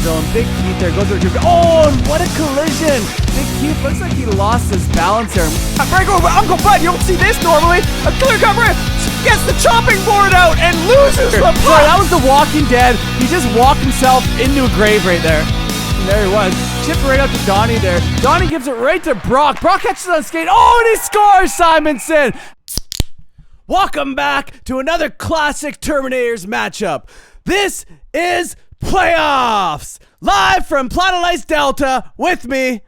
zone. Big Keith there goes over. Oh, and what a collision! Big Keith looks like he lost his balance there. Break over Uncle Bud. You don't see this normally. A clear cover gets the chopping board out and loses the puck. Sorry, that was The Walking Dead. He just walked himself into a grave right there. And there he was. Chipped right out to Donnie there. Donnie gives it right to Brock. Brock catches it on skate. Oh, and he scores, Simonson! Welcome back to another classic Terminators matchup. This is playoffs. Live from Planet Ice Delta with me,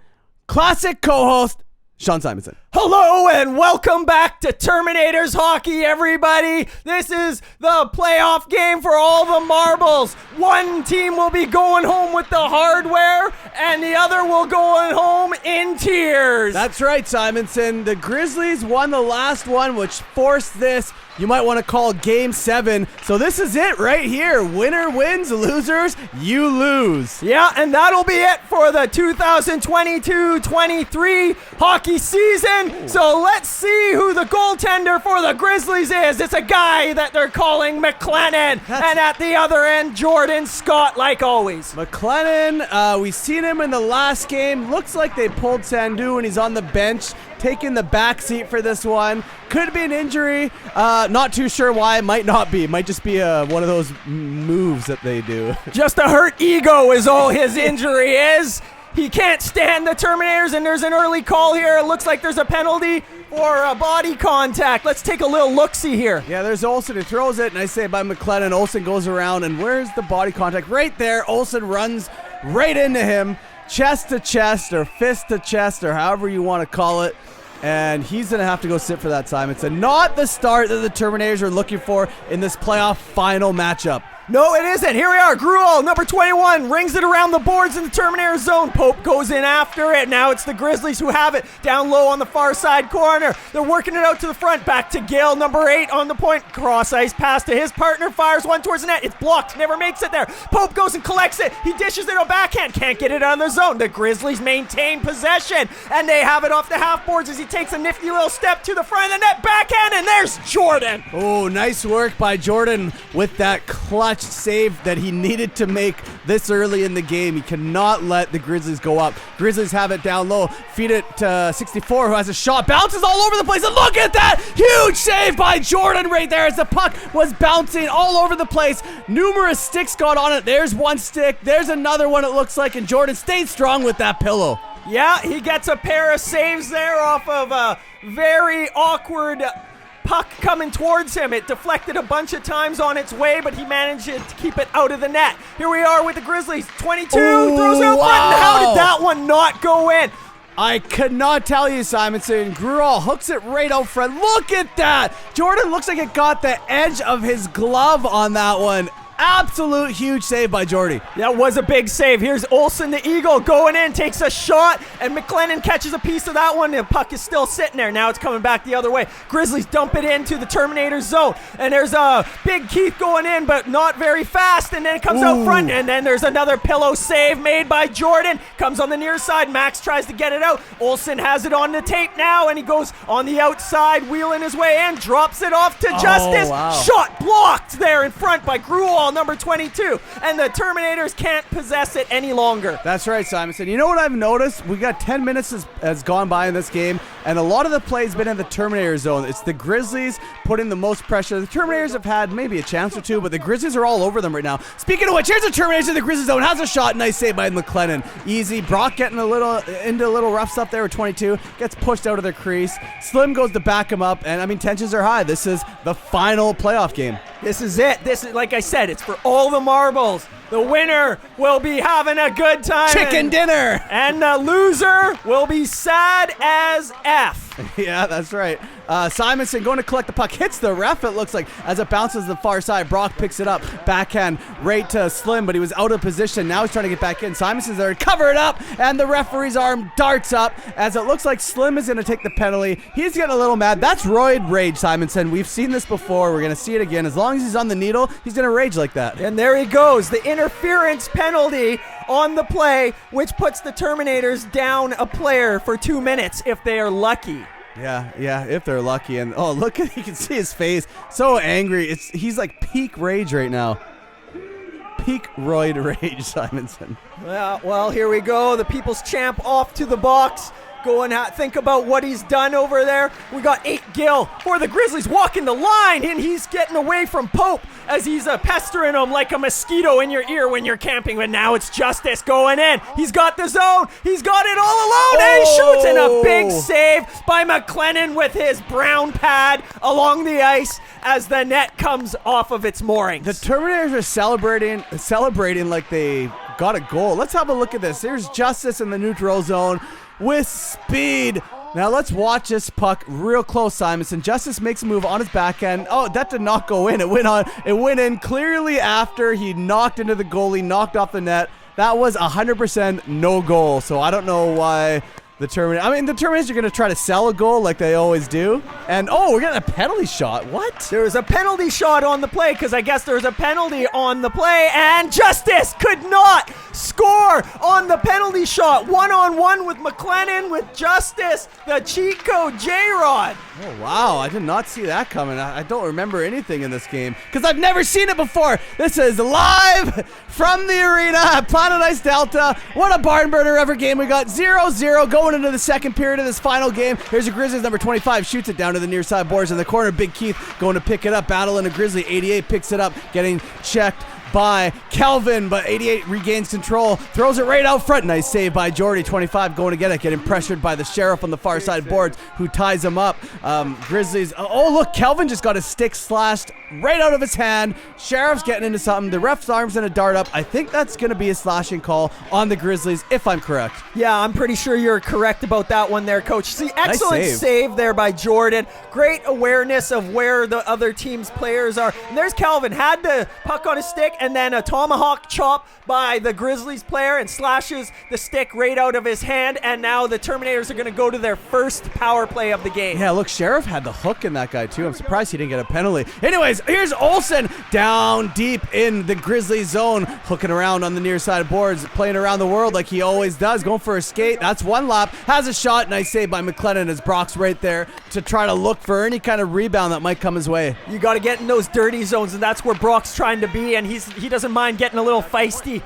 classic co-host, Sean Simonson. Hello and welcome back to Terminators Hockey, everybody. This is the playoff game for all the marbles. One team will be going home with the hardware and the other will go home in tears. That's right, Simonson. The Grizzlies won the last one, which forced this, you might want to call Game 7. So this is it right here. Winner wins, losers, you lose. Yeah, and that'll be it for the 2022-23 hockey season. So let's see who the goaltender for the Grizzlies is. It's a guy that they're calling McLennan. And at the other end, Jordan Scott, like always. McLennan, we've seen him in the last game. Looks like they pulled Sandu and he's on the bench, taking the back seat for this one. Could be an injury. Not too sure why. Might not be. Might just be one of those moves that they do. Just a hurt ego is all his injury is. He can't stand the Terminators, and there's an early call here. It looks like there's a penalty for body contact. Let's take a little look-see here. Yeah, there's Olsen who throws it, and I say by McLennan. Olsen goes around, and where's the body contact? Right there. Olsen runs right into him, chest to chest, or fist to chest, or however you want to call it. And he's going to have to go sit for that, Simonson. Not the start that the Terminators are looking for in this playoff final matchup. No, it isn't. Here we are. Gruel, number 21, rings it around the boards in the Terminator zone. Pope goes in after it. Now it's the Grizzlies who have it down low on the far side corner. They're working it out to the front. Back to Gale, number 8 on the point. Cross ice pass to his partner. Fires one towards the net. It's blocked. Never makes it there. Pope goes and collects it. He dishes it on backhand. Can't get it out of the zone. The Grizzlies maintain possession. And they have it off the half boards as he takes a nifty little step to the front of the net. Backhand. And there's Jordan. Oh, nice work by Jordan with that clutch save that he needed to make this early in the game. He cannot let the Grizzlies go up. Grizzlies have it down low. Feed it to 64, who has a shot. Bounces all over the place. And look at that! Huge save by Jordan right there as the puck was bouncing all over the place. Numerous sticks got on it. There's one stick. There's another one, it looks like. And Jordan stayed strong with that pillow. Yeah, he gets a pair of saves there off of a very awkward puck coming towards him. It deflected a bunch of times on its way, but he managed to keep it out of the net. Here we are with the Grizzlies. 22 throws out front. And how did that one not go in? I could not tell you, Simonson. Gruel hooks it right out front. Look at that. Jordan looks like it got the edge of his glove on that one. Absolute huge save by Jordy. That was a big save. Here's Olsen, the Eagle, going in, takes a shot, and McLennan catches a piece of that one. The puck is still sitting there. Now it's coming back the other way. Grizzlies dump it into the Terminator zone, and there's a big Keith going in, but not very fast, and then it comes out front, and then there's another pillow save made by Jordan. Comes on the near side. Max tries to get it out. Olsen has it on the tape now, and he goes on the outside, wheeling his way in, drops it off to Justice. Wow. Shot blocked there in front by Gruel, number 22, and the Terminators can't possess it any longer. That's right, Simonson. You know what I've noticed? We got 10 minutes has gone by in this game, and a lot of the play has been in the Terminator zone. It's the Grizzlies putting the most pressure. The Terminators have had maybe a chance or two, but the Grizzlies are all over them right now. Speaking of which, here's the Terminators in the Grizzlies zone. Has a shot. Nice save by McLennan. Easy. Brock getting into a little rough stuff there with 22. Gets pushed out of their crease. Slim goes to back him up, and I mean, tensions are high. This is the final playoff game. This is it. This is, like I said, it's for all the marbles. The winner will be having a good time. Chicken dinner. And the loser will be sad as F. Yeah, that's right. Simonson going to collect the puck. Hits the ref, it looks like, as it bounces to the far side. Brock picks it up. Backhand right to Slim, but he was out of position. Now he's trying to get back in. Simonson's there to cover it up, and the referee's arm darts up as it looks like Slim is going to take the penalty. He's getting a little mad. That's roid rage, Simonson. We've seen this before. We're going to see it again. As long as he's on the needle, he's going to rage like that. And there he goes. The interference penalty on the play, which puts the Terminators down a player for 2 minutes if they are lucky. Yeah, if they're lucky. And oh, look at, you can see his face. So angry. He's like peak rage right now. peak roid rage, Simonson. Well, here we go. The People's Champ off to the box. Go and think about what he's done over there. We got 8 Gil for the Grizzlies walking the line, and he's getting away from Pope as he's pestering him like a mosquito in your ear when you're camping. But now it's Justice going in. He's got the zone. He's got it all alone, and he shoots in a big save by McLennan with his brown pad along the ice as the net comes off of its moorings. The Terminators are celebrating like they got a goal. Let's have a look at this. Here's Justice in the neutral zone with speed. Now let's watch this puck real close, Simonson. Justice makes a move on his backhand. Oh, that did not go in. It went in clearly after he knocked into the goalie, knocked off the net. That was 100% no goal. So I don't know why the Terminators are going to try to sell a goal like they always do. And, we're getting a penalty shot. What? There was a penalty shot on the play because I guess there was a penalty on the play, and Justice could not score on the penalty shot. 1-on-1 with McLennan with Justice, the cheat code J-Rod. Oh, wow. I did not see that coming. I don't remember anything in this game because I've never seen it before. This is live from the arena at Planet Ice Delta. What a barn burner ever game. We got 0-0 going into the second period of this final game. Here's a Grizzlies number 25, shoots it down to the near side boards in the corner. Big Keith going to pick it up, battling a Grizzly. 88 picks it up, getting checked by Kelvin, but 88 regains control, throws it right out front. Nice save by Jordy. 25 going to get it, getting pressured by the Sheriff on the far side boards, who ties him up. Grizzlies, look, Kelvin just got his stick slashed right out of his hand. Sheriff's getting into something. The ref's arm's in a dart up. I think that's going to be a slashing call on the Grizzlies, if I'm correct. Yeah, I'm pretty sure you're correct about that one there, Coach. See, excellent save there by Jordan. Great awareness of where the other team's players are. And there's Kelvin, had the puck on his stick, and then a tomahawk chop by the Grizzlies player and slashes the stick right out of his hand, and now the Terminators are going to go to their first power play of the game. Yeah, look, Sheriff had the hook in that guy, too. I'm surprised he didn't get a penalty. Anyways, here's Olsen down deep in the Grizzlies zone, hooking around on the near side of boards, playing around the world like he always does, going for a skate. That's one lap, has a shot. Nice save by McLennan as Brock's right there to try to look for any kind of rebound that might come his way. You got to get in those dirty zones, and that's where Brock's trying to be, and he doesn't mind getting a little feisty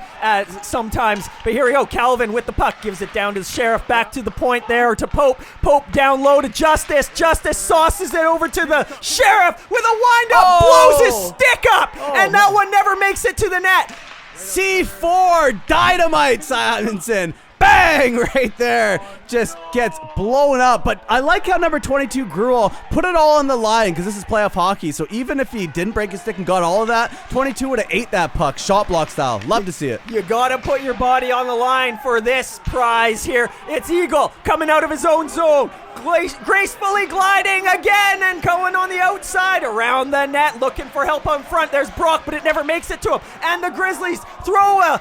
sometimes. But here we go. Calvin with the puck gives it down to the Sheriff, back to the point there to Pope. Pope down low to Justice. Justice sauces it over to the Sheriff with a wind-up, blows his stick up, and that one never makes it to the net. C4 dynamite, Simonson. Bang! Right there. Just gets blown up. But I like how number 22, Gruel, put it all on the line because this is playoff hockey. So even if he didn't break his stick and got all of that, 22 would have ate that puck, shot block style. Love to see it. You got to put your body on the line for this prize here. It's Eagle coming out of his own zone. Gracefully gliding again and going on the outside around the net, looking for help on front. There's Brock, but it never makes it to him. And the Grizzlies throw a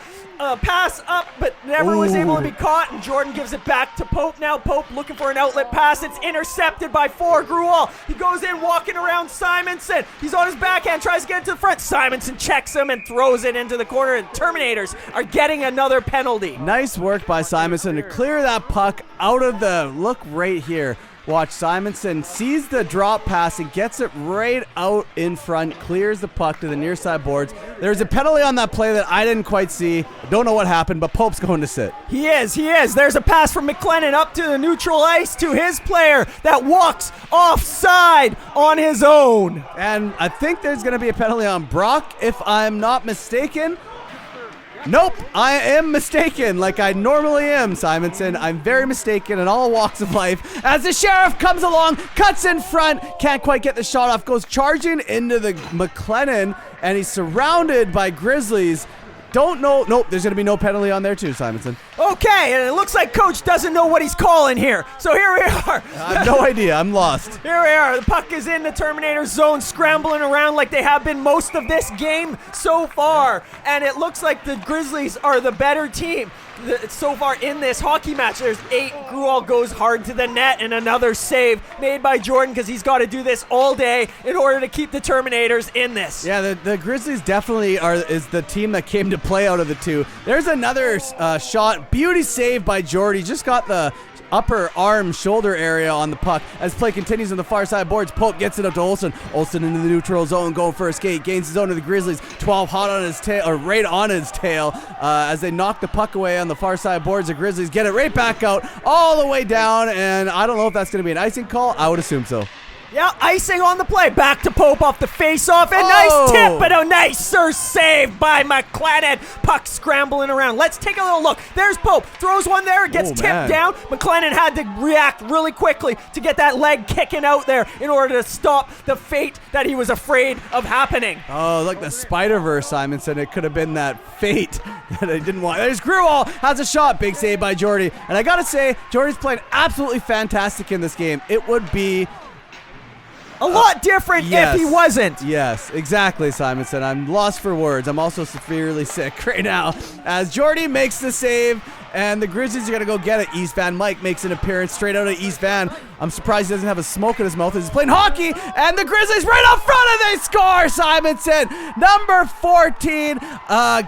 pass up, but never was able to be caught, and Jordan gives it back to Pope now. Pope looking for an outlet pass. It's intercepted by Gruel. He goes in walking around Simonson. He's on his backhand, tries to get into the front. Simonson checks him and throws it into the corner, and Terminators are getting another penalty. Nice work by Simonson to clear that puck out of the, look right here. Watch, Simonson sees the drop pass and gets it right out in front, clears the puck to the near side boards. There's a penalty on that play that I didn't quite see. Don't know what happened, but Pope's going to sit. He is. There's a pass from McLennan up to the neutral ice to his player that walks offside on his own. And I think there's going to be a penalty on Brock, if I'm not mistaken. Nope, I am mistaken like I normally am, Simonson. I'm very mistaken in all walks of life. As the Sheriff comes along, cuts in front, can't quite get the shot off, goes charging into the McLennan, and he's surrounded by Grizzlies. Don't know. Nope, there's going to be no penalty on there too, Simonson. Okay, and it looks like Coach doesn't know what he's calling here. So here we are. I have no idea. I'm lost. Here we are. The puck is in the Terminator zone, scrambling around like they have been most of this game so far. And it looks like the Grizzlies are the better team so far in this hockey match. There's 8. Gruel goes hard to the net, and another save made by Jordan because he's got to do this all day in order to keep the Terminators in this. Yeah, the Grizzlies definitely is the team that came to play out of the two. There's another shot. Beauty save by Jordy. Just got the upper arm shoulder area on the puck. As play continues on the far side boards, Pope gets it up to Olsen. Olsen into the neutral zone, going for a skate, gains his own to the Grizzlies. 12 hot on his tail, or right on his tail, as they knock the puck away on the far side boards. The Grizzlies get it right back out, all the way down, and I don't know if that's going to be an icing call. I would assume so. Yeah, icing on the play. Back to Pope off the face-off. And nice tip, but a nicer save by McLennan. Puck scrambling around. Let's take a little look. There's Pope. Throws one there. Gets tipped down. McLennan had to react really quickly to get that leg kicking out there in order to stop the fate that he was afraid of happening. Oh, like the Spider-Verse, Simonson. It could have been that fate that I didn't want. There's Gruwall. Has a shot. Big save by Jordy. And I got to say, Jordy's playing absolutely fantastic in this game. It would be a lot different if he wasn't. Yes, exactly, Simonson. I'm lost for words. I'm also severely sick right now. As Jordy makes the save, and the Grizzlies are going to go get it. East Van Mike makes an appearance straight out of East Van. I'm surprised he doesn't have a smoke in his mouth as he's playing hockey, and the Grizzlies right up front, and they score, Simonson. Number 14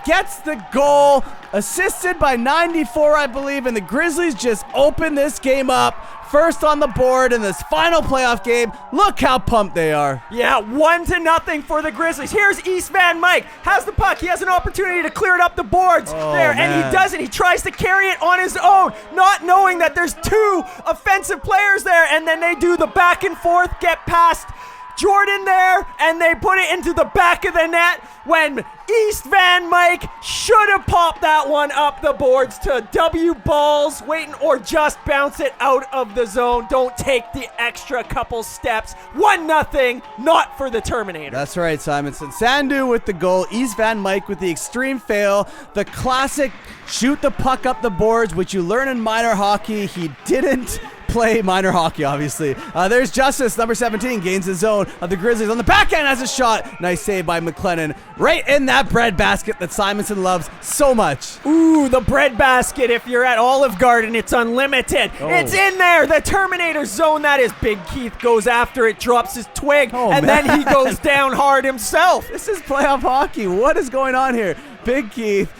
gets the goal, assisted by 94, I believe, and the Grizzlies just open this game up. First on the board in this final playoff game. Look how pumped they are. Yeah, 1-0 for the Grizzlies. Here's East Van Mike. Has the puck. He has an opportunity to clear it up the boards there, and he doesn't. He tries to carry it on his own, not knowing that there's two offensive players there, and then they do the back and forth, get past Jordan there, and they put it into the back of the net when East Van Mike should have popped that one up the boards to W balls, waiting or just bounce it out of the zone. Don't take the extra couple steps. 1-0, not for the Terminators. That's right, Simonson. Sandu with the goal, East Van Mike with the extreme fail, the classic shoot the puck up the boards, which you learn in minor hockey. He didn't play minor hockey, obviously. There's Justice, number 17, gains the zone of the Grizzlies. On the backhand has a shot. Nice save by McLennan. Right in that bread basket that Simonson loves so much. Ooh, the bread basket. If you're at Olive Garden, it's unlimited. It's in there. The Terminator zone, that is. Big Keith goes after it, drops his twig, and then he goes down hard himself. This is playoff hockey. What is going on here? Big Keith.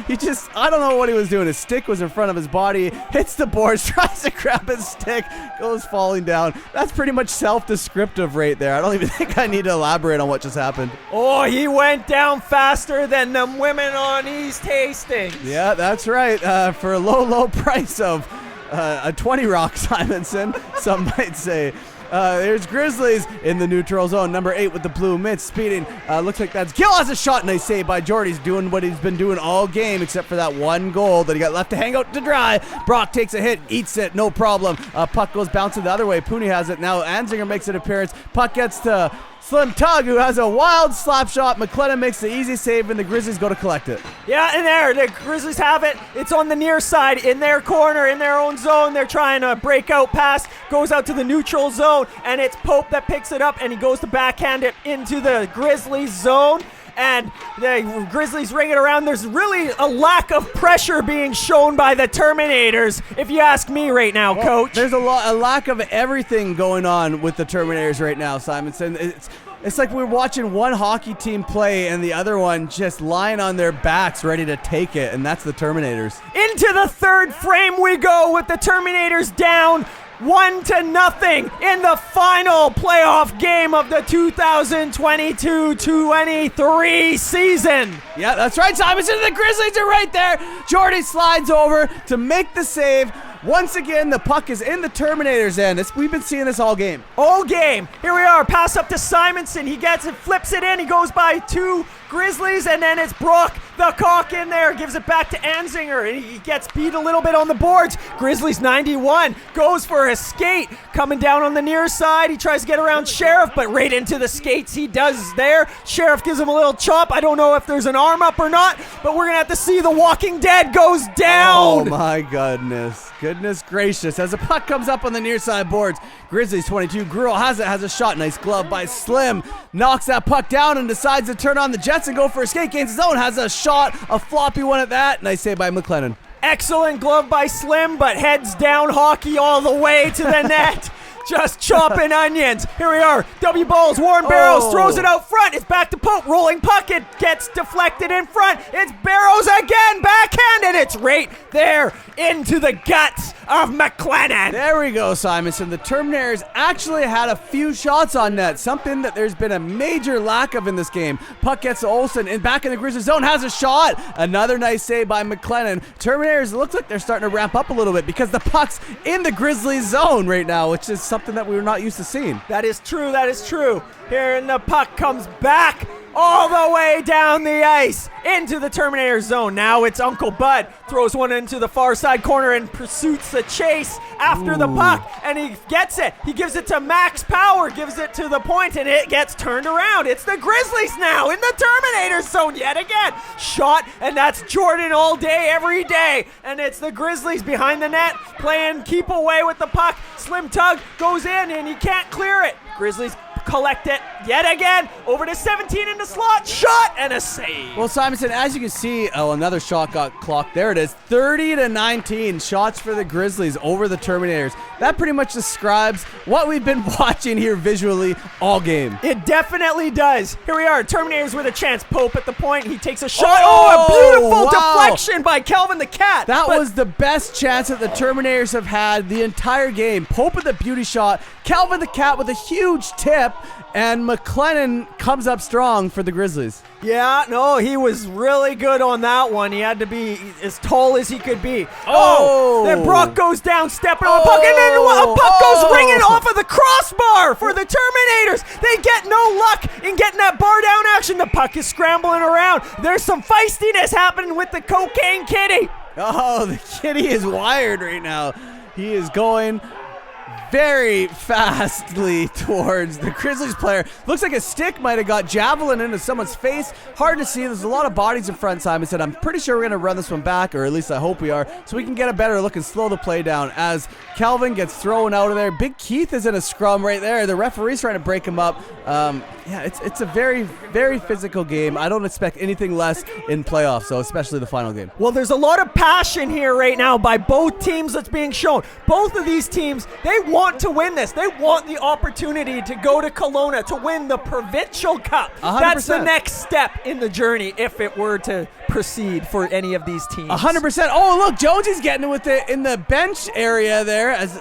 He just, I don't know what he was doing. His stick was in front of his body, hits the boards, tries to grab his stick, goes falling down. That's pretty much self-descriptive right there. I don't even think I need to elaborate on what just happened. Oh, he went down faster than them women on East Hastings. Yeah, that's right. For a low, low price of a 20 rock, Simonson, some might say. There's Grizzlies in the neutral zone. Number 8 with the blue mitts speeding. Looks like that's Gill has a shot. Nice save by Jordy. He's doing what he's been doing all game except for that one goal that he got left to hang out to dry. Brock takes a hit, eats it, no problem. Puck goes bouncing the other way. Pooney has it now. Anzinger makes an appearance. Puck gets to Slim Tug, who has a wild slap shot. McLennan makes the easy save, and the Grizzlies go to collect it. Yeah, and there, the Grizzlies have it. It's on the near side, in their corner, in their own zone. They're trying to break out pass, goes out to the neutral zone, and it's Pope that picks it up, and he goes to backhand it into the Grizzlies zone. And the Grizzlies ring it around. There's really a lack of pressure being shown by the Terminators, if you ask me right now, Coach. There's a lack of everything going on with the Terminators right now, Simonson. It's like we're watching one hockey team play and the other one just lying on their backs ready to take it, and that's the Terminators. Into the third frame we go with the Terminators down 1-0 in the final playoff game of the 2022-23 season. Yeah, that's right, Simonson. The Grizzlies are right there. Jordy slides over to make the save. Once again, the puck is in the Terminators' end. We've been seeing this all game. All game. Here we are. Pass up to Simonson. He gets it, flips it in. He goes by two Grizzlies, and then it's Brock the Cock in there. Gives it back to Anzinger, and he gets beat a little bit on the boards. Grizzlies 91 goes for a skate. Coming down on the near side. He tries to get around Sheriff, but right into the skates he does there. Sheriff gives him a little chop. I don't know if there's an arm up or not, but we're going to have to see the Walking Dead goes down. Oh, my goodness. Goodness gracious. As the puck comes up on the near side boards, Grizzlies 22. Gruel has a shot. Nice glove by Slim. Knocks that puck down and decides to turn on the Jets and go for a skate. Gains his own. Has a shot. A floppy one at that. Nice save by McLennan. Excellent glove by Slim, but heads down hockey all the way to the net. just chopping onions. Here we are. W balls, Warren Barrows throws it out front. It's back to Pope, rolling puck. It gets deflected in front. It's Barrows again, backhand, and it's right there into the guts of McLennan. There we go, Simonson. The Terminators actually had a few shots on net, something that there's been a major lack of in this game. Puck gets to Olsen, and back in the Grizzlies zone, has a shot. Another nice save by McLennan. Terminators looks like they're starting to ramp up a little bit because the puck's in the Grizzlies zone right now, which is something that we were not used to seeing. That is true. That is true. Here, and the puck comes back all the way down the ice into the Terminator zone. Now it's Uncle Bud throws one into the far side corner and pursues the chase after the puck, and he gets it. He gives it to Max Power, gives it to the point, and it gets turned around. It's the Grizzlies now in the Terminator zone yet again. Shot, and that's Jordan all day, every day. And it's the Grizzlies behind the net playing keep away with the puck. Slim tug goes in, and he can't clear it. Grizzlies collect it yet again. Over to 17 in the slot. Shot and a save. Well, Simonson, as you can see, another shot got clocked. There it is. 30-19 shots for the Grizzlies over the Terminators. That pretty much describes what we've been watching here visually all game. It definitely does. Here we are. Terminators with a chance. Pope at the point. He takes a shot. Oh, a beautiful deflection by Kelvin the Cat. That was the best chance that the Terminators have had the entire game. Pope with a beauty shot. Kelvin the Cat with a huge tip. And McLennan comes up strong for the Grizzlies. Yeah, no, he was really good on that one. He had to be as tall as he could be. Then Brock goes down, stepping on the puck, and then a puck goes ringing off of the crossbar for the Terminators. They get no luck in getting that bar down action. The puck is scrambling around. There's some feistiness happening with the Cocaine Kitty. Oh, the Kitty is wired right now. He is going very fastly towards the Grizzlies player. Looks like a stick might have got javelin into someone's face. Hard to see. There's a lot of bodies in front, Simonson. I'm pretty sure we're going to run this one back, or at least I hope we are, so we can get a better look and slow the play down as Calvin gets thrown out of there. Big Keith is in a scrum right there. The referee's trying to break him up. Yeah, it's a very, very physical game. I don't expect anything less in playoffs, so especially the final game. Well, there's a lot of passion here right now by both teams that's being shown. Both of these teams, they want to win this. They want the opportunity to go to Kelowna to win the Provincial Cup. 100%. That's the next step in the journey if it were to proceed for any of these teams. 100%. Oh, look, Jonesy's getting it with it in the bench area there as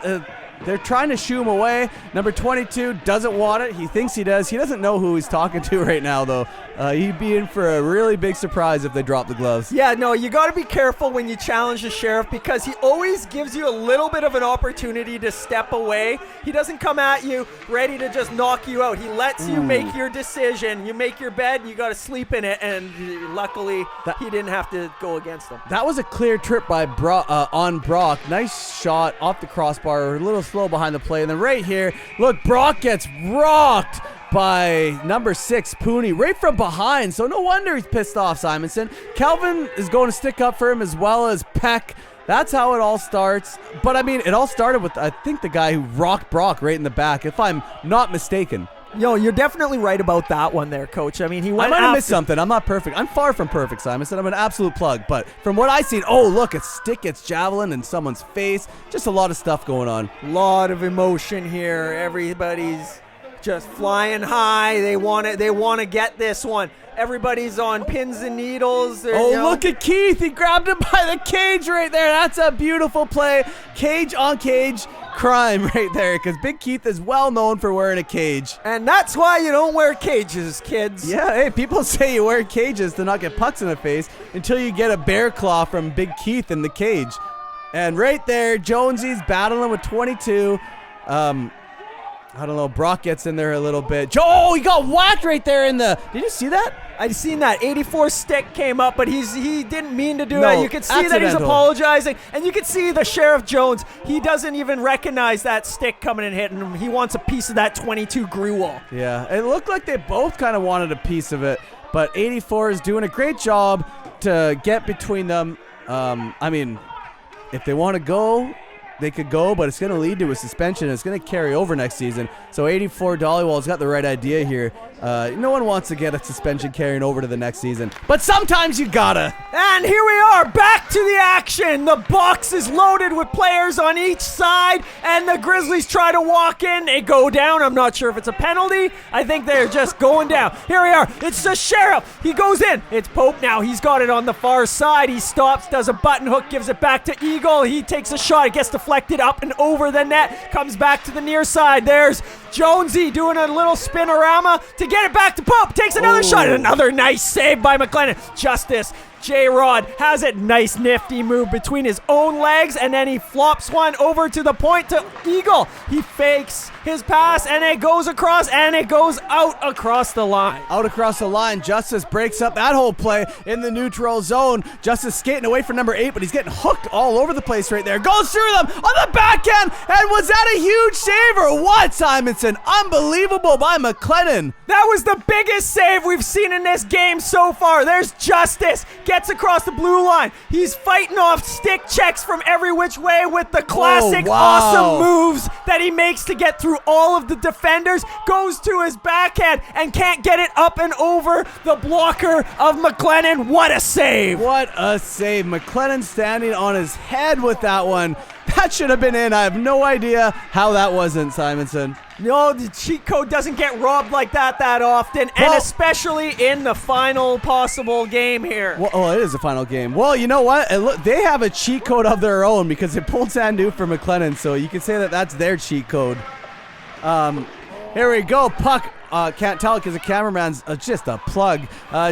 they're trying to shoo him away. Number 22 doesn't want it. He thinks he does. He doesn't know who he's talking to right now, though. He'd be in for a really big surprise if they drop the gloves. Yeah, no, you got to be careful when you challenge the sheriff because he always gives you a little bit of an opportunity to step away. He doesn't come at you ready to just knock you out. He lets you make your decision. You make your bed, you got to sleep in it, and luckily he didn't have to go against him. That was a clear trip by on Brock. Nice shot off the crossbar, a little slow behind the play. And then right here, look, Brock gets rocked by number 6, Pooney, right from behind. So no wonder he's pissed off, Simonson. Kelvin is going to stick up for him as well as Peck. That's how it all starts. But, I mean, it all started with, I think, the guy who rocked Brock right in the back, if I'm not mistaken. Yo, you're definitely right about that one there, Coach. I mean, he went I might have missed something. I'm not perfect. I'm far from perfect, Simonson. I'm an absolute plug. But from what I've seen, oh, look, a stick gets javelin in someone's face. Just a lot of stuff going on. Lot of emotion here. Everybody's just flying high. They want to get this one. Everybody's on pins and needles. Look at Keith. He grabbed him by the cage right there. That's a beautiful play. Cage on cage crime right there because Big Keith is well known for wearing a cage. And that's why you don't wear cages, kids. Yeah, hey, people say you wear cages to not get pucks in the face until you get a bear claw from Big Keith in the cage. And right there, Jonesy's battling with 22. I don't know. Brock gets in there a little bit. He got whacked right there in the... Did you see that? I seen that. 84 stick came up, but he didn't mean to do that. You could see that he's apologizing, and you could see the Sheriff Jones. He doesn't even recognize that stick coming and hitting him. He wants a piece of that 22 Gruel. Yeah, it looked like they both kind of wanted a piece of it, but 84 is doing a great job to get between them. I mean, if they want to go they could go, but it's going to lead to a suspension. It's going to carry over next season. So 84 Dollywall's got the right idea here. No one wants to get a suspension carrying over to the next season, but sometimes you gotta. And here we are, back to the action. The box is loaded with players on each side, and the Grizzlies try to walk in. They go down. I'm not sure if it's a penalty. I think they're just going down. Here we are. It's the Sheriff. He goes in. It's Pope now. He's got it on the far side. He stops, does a button hook, gives it back to Eagle. He takes a shot. It gets deflected up and over the net. Comes back to the near side. There's Jonesy doing a little spinorama to get it back to Pope. Takes another shot. Another nice save by McLennan. Justice. J-Rod has it. Nice nifty move between his own legs, and then he flops one over to the point to Eagle. He fakes his pass, and it goes across, and it goes out across the line. Out across the line, Justice breaks up that whole play in the neutral zone. Justice skating away for number 8, but he's getting hooked all over the place right there. Goes through them on the backhand, and was that a huge save or what, Simonson? Unbelievable by McLennan. That was the biggest save we've seen in this game so far. There's Justice. Gets across the blue line. He's fighting off stick checks from every which way with the classic awesome moves that he makes to get through all of the defenders. Goes to his backhand and can't get it up and over the blocker of McLennan. What a save. What a save. McLennan standing on his head with that one. That should have been in. I have no idea how that wasn't, Simonson. No, the cheat code doesn't get robbed like that often, and especially in the final possible game here. Well, it is the final game. Well, you know what? Look, they have a cheat code of their own because they pulled Sandu for McLennan, so you can say that that's their cheat code. Here we go. Puck. Can't tell because the cameraman's just a plug.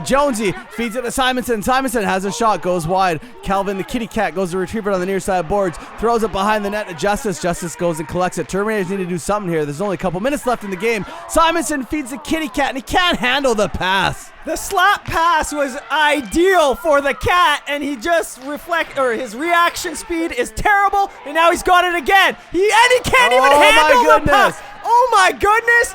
Jonesy feeds it to Simonson. Simonson has a shot, goes wide. Calvin, the kitty cat, goes to retrieve it on the near side boards. Throws it behind the net to Justice. Justice goes and collects it. Terminators need to do something here. There's only a couple minutes left in the game. Simonson feeds the kitty cat, and he can't handle the pass. The slap pass was ideal for the cat, and he just his reaction speed is terrible, and now he's got it again. He can't even handle the pass. Oh my goodness!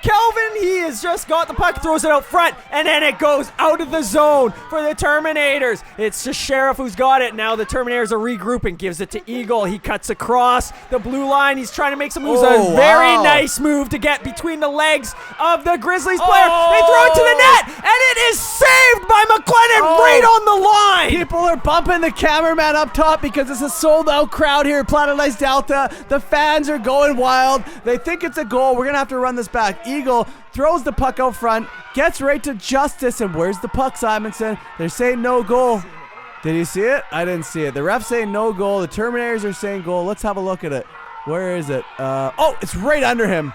Kelvin, he has just got the puck, throws it out front, and then it goes out of the zone for the Terminators. It's the Sheriff who's got it. Now the Terminators are regrouping, gives it to Eagle. He cuts across the blue line. He's trying to make some moves. A very nice move to get between the legs of the Grizzlies player. They throw it to the net, and it is saved by McLennan right on the line. People are bumping the cameraman up top because it's a sold-out crowd here at Paradise Delta. The fans are going wild. They think it's a goal. We're going to have to run this back. Eagle throws the puck out front, gets right to Justice, and where's the puck, Simonson? They're saying no goal. Did you see it? I didn't see it. The ref's saying no goal. The Terminators are saying goal. Let's have a look at it. Where is it? It's right under him.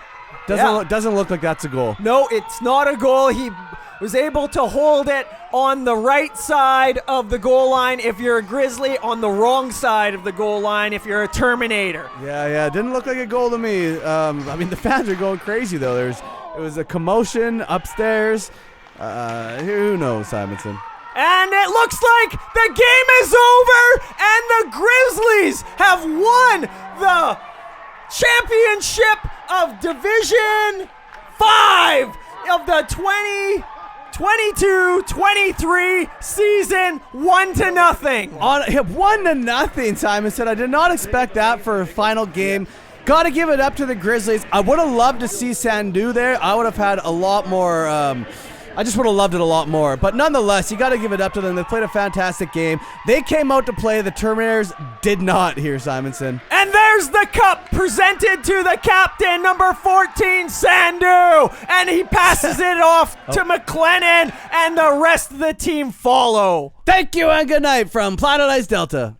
Doesn't look like that's a goal. No, it's not a goal. He was able to hold it on the right side of the goal line if you're a Grizzly, on the wrong side of the goal line if you're a Terminator. Yeah, didn't look like a goal to me. I mean, the fans are going crazy, though. It was a commotion upstairs. Who knows, Simonson? And it looks like the game is over, and the Grizzlies have won the championship of Division 5 of the 2022-23 season. 1-0. 1-0, Simon said. I did not expect that for a final game. Got to give it up to the Grizzlies. I would have loved to see Sandu there. I would have had a lot more. I just would have loved it a lot more. But nonetheless, you got to give it up to them. They played a fantastic game. They came out to play. The Terminators did not here, Simonson. And there's the cup presented to the captain, number 14, Sandu. And he passes it off to McLennan, and the rest of the team follow. Thank you and good night from Paradise Delta.